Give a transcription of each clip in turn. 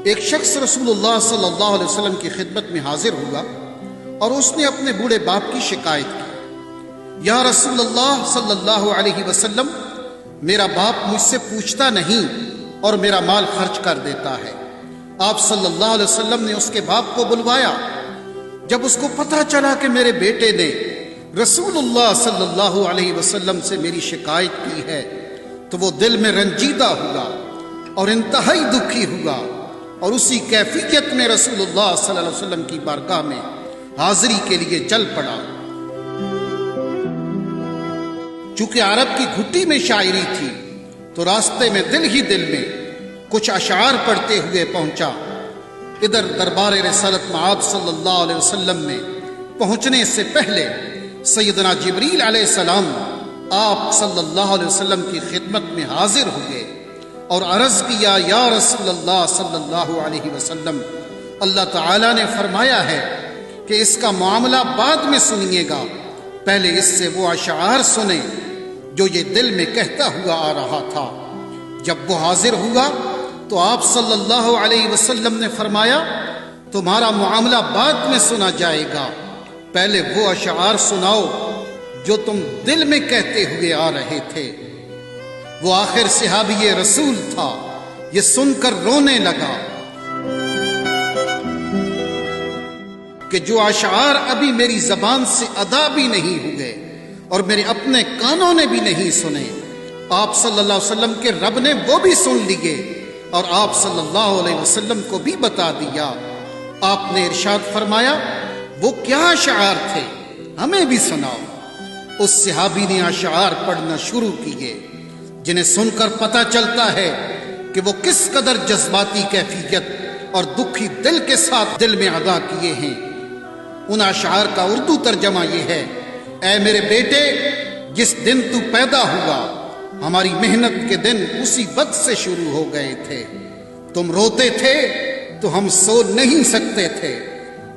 ایک شخص رسول اللہ صلی اللہ علیہ وسلم کی خدمت میں حاضر ہوا اور اس نے اپنے بوڑھے باپ کی شکایت کی، یا رسول اللہ صلی اللہ علیہ وسلم، میرا باپ مجھ سے پوچھتا نہیں اور میرا مال خرچ کر دیتا ہے۔ آپ صلی اللہ علیہ وسلم نے اس کے باپ کو بلوایا۔ جب اس کو پتہ چلا کہ میرے بیٹے نے رسول اللہ صلی اللہ علیہ وسلم سے میری شکایت کی ہے تو وہ دل میں رنجیدہ ہوا اور انتہائی دکھی ہوا، اور اسی کیفیت میں رسول اللہ صلی اللہ علیہ وسلم کی بارگاہ میں حاضری کے لیے چل پڑا۔ چونکہ عرب کی گھٹی میں شاعری تھی تو راستے میں دل میں کچھ اشعار پڑھتے ہوئے پہنچا۔ ادھر دربار رسالت معاب صلی اللہ علیہ وسلم میں پہنچنے سے پہلے سیدنا جبریل علیہ السلام آپ صلی اللہ علیہ وسلم کی خدمت میں حاضر ہوئے اور عرض کیا، یا رسول اللہ صلی اللہ علیہ وسلم، اللہ تعالیٰ نے فرمایا ہے کہ اس کا معاملہ بعد میں سنیے گا، پہلے اس سے وہ اشعار سنیں جو یہ دل میں کہتا ہوا آ رہا تھا۔ جب وہ حاضر ہوا تو آپ صلی اللہ علیہ وسلم نے فرمایا، تمہارا معاملہ بعد میں سنا جائے گا، پہلے وہ اشعار سناؤ جو تم دل میں کہتے ہوئے آ رہے تھے۔ وہ آخر صحابی رسول تھا، یہ سن کر رونے لگا کہ جو اشعار ابھی میری زبان سے ادا بھی نہیں ہوئے اور میرے اپنے کانوں نے بھی نہیں سنے، آپ صلی اللہ علیہ وسلم کے رب نے وہ بھی سن لیے اور آپ صلی اللہ علیہ وسلم کو بھی بتا دیا۔ آپ نے ارشاد فرمایا، وہ کیا اشعار تھے، ہمیں بھی سناؤ۔ اس صحابی نے اشعار پڑھنا شروع کیے جنہیں سن کر پتہ چلتا ہے کہ وہ کس قدر جذباتی کیفیت اور دکھی دل کے ساتھ دل میں ادا کیے ہیں۔ ان اشعار کا اردو ترجمہ یہ ہے، اے میرے بیٹے، جس دن تو پیدا ہوا ہماری محنت کے دن اسی وقت سے شروع ہو گئے تھے۔ تم روتے تھے تو ہم سو نہیں سکتے تھے،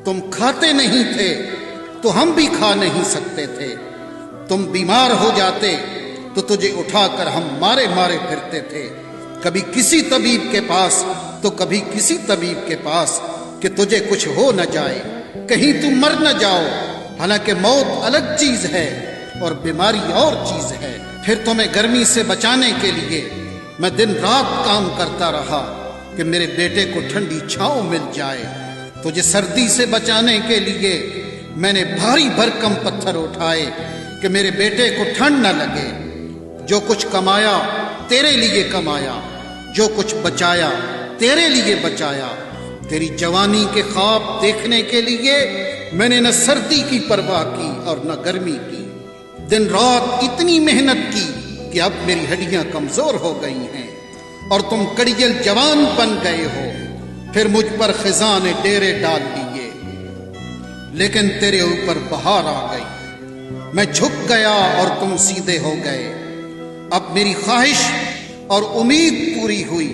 تم کھاتے نہیں تھے تو ہم بھی کھا نہیں سکتے تھے، تم بیمار ہو جاتے تو تجھے اٹھا کر ہم مارے پھرتے تھے، کبھی کسی طبیب کے پاس تو کبھی کسی طبیب کے پاس کہ تجھے کچھ ہو نہ جائے، کہیں تم مر نہ جاؤ، حالانکہ موت الگ چیز ہے اور بیماری اور چیز ہے۔ پھر تمہیں گرمی سے بچانے کے لیے میں دن رات کام کرتا رہا کہ میرے بیٹے کو ٹھنڈی چھاؤں مل جائے، تجھے سردی سے بچانے کے لیے میں نے بھاری بھرکم پتھر اٹھائے کہ میرے بیٹے کو ٹھنڈ نہ لگے۔ جو کچھ کمایا تیرے لیے کمایا، جو کچھ بچایا تیرے لیے بچایا، تیری جوانی کے خواب دیکھنے کے لیے میں نے نہ سردی کی پرواہ کی اور نہ گرمی کی، دن رات اتنی محنت کی کہ اب میری ہڈیاں کمزور ہو گئی ہیں اور تم کڑیل جوان بن گئے ہو۔ پھر مجھ پر خزاں نے ڈیرے ڈال دیے، لیکن تیرے اوپر بہار آ گئی، میں جھک گیا اور تم سیدھے ہو گئے۔ اب میری خواہش اور امید پوری ہوئی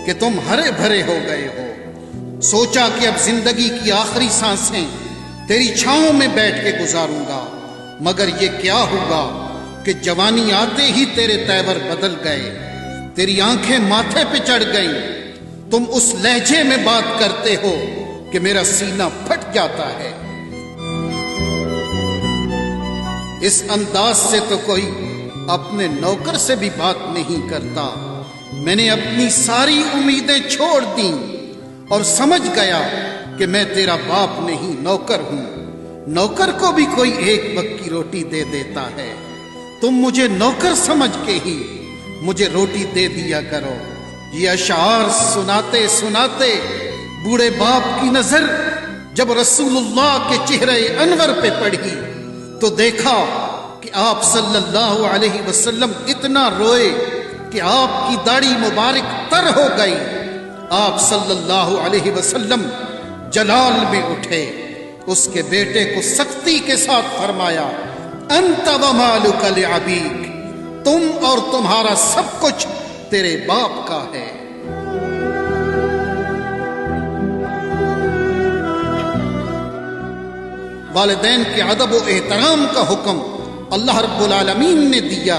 کہ تم ہرے بھرے ہو گئے ہو۔ سوچا کہ اب زندگی کی آخری سانسیں تیری چھاؤں میں بیٹھ کے گزاروں گا، مگر یہ کیا ہوگا کہ جوانی آتے ہی تیرے تیور بدل گئے، تیری آنکھیں ماتھے پہ چڑھ گئیں، تم اس لہجے میں بات کرتے ہو کہ میرا سینہ پھٹ جاتا ہے۔ اس انداز سے تو کوئی اپنے نوکر سے بھی بات نہیں کرتا۔ میں نے اپنی ساری امیدیں چھوڑ دیں اور سمجھ گیا کہ میں تیرا باپ نہیں، نوکر ہوں۔ نوکر کو بھی کوئی ایک وقت کی روٹی دے دیتا ہے، تم مجھے نوکر سمجھ کے ہی مجھے روٹی دے دیا کرو۔ یہ اشعار سناتے سناتے بوڑھے باپ کی نظر جب رسول اللہ کے چہرے انور پہ پڑی تو دیکھا کہ آپ صلی اللہ علیہ وسلم اتنا روئے کہ آپ کی داڑھی مبارک تر ہو گئی۔ آپ صلی اللہ علیہ وسلم جلال میں اٹھے، اس کے بیٹے کو سختی کے ساتھ فرمایا، انت ومالک لابیک، تم اور تمہارا سب کچھ تیرے باپ کا ہے۔ والدین کے ادب و احترام کا حکم اللہ رب العالمین نے دیا،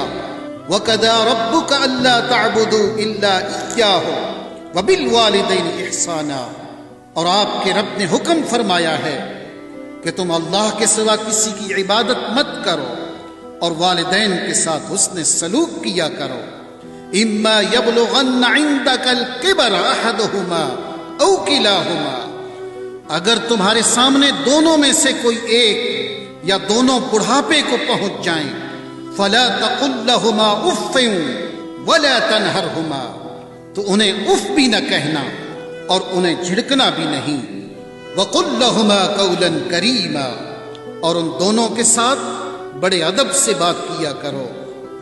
وَقَضَىٰ رَبُّكَ أَلَّا تَعْبُدُوا إِلَّا إِيَّاهُ وبالوالدین احسانا، اور آپ کے رب نے حکم فرمایا ہے کہ تم اللہ کے سوا کسی کی عبادت مت کرو اور والدین کے ساتھ حسن سلوک کیا کرو۔ اما یبلغن عندک الکبر احدہما او کلاہما، اگر تمہارے سامنے دونوں میں سے کوئی ایک یا دونوں بڑھاپے کو پہنچ جائیں، فلا تقل لہما اف ولا تنہرہما، تو انہیں اف بھی نہ کہنا اور انہیں جھڑکنا بھی نہیں۔ وقل لہما قولا کریما، اور ان دونوں کے ساتھ بڑے ادب سے بات کیا کرو۔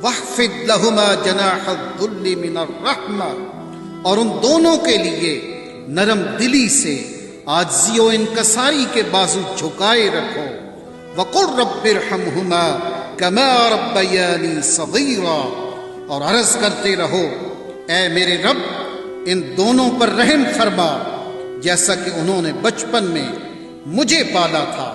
واخفض لہما جناح الذل من الرحمہ، اور ان دونوں کے لیے نرم دلی سے عاجزی و انکساری کے بازو جھکائے رکھو۔ وقل رب ارحمہما کما ربیانی صغیرا، اور عرض کرتے رہو اے میرے رب ان دونوں پر رحم فرما جیسا کہ انہوں نے بچپن میں مجھے پالا تھا۔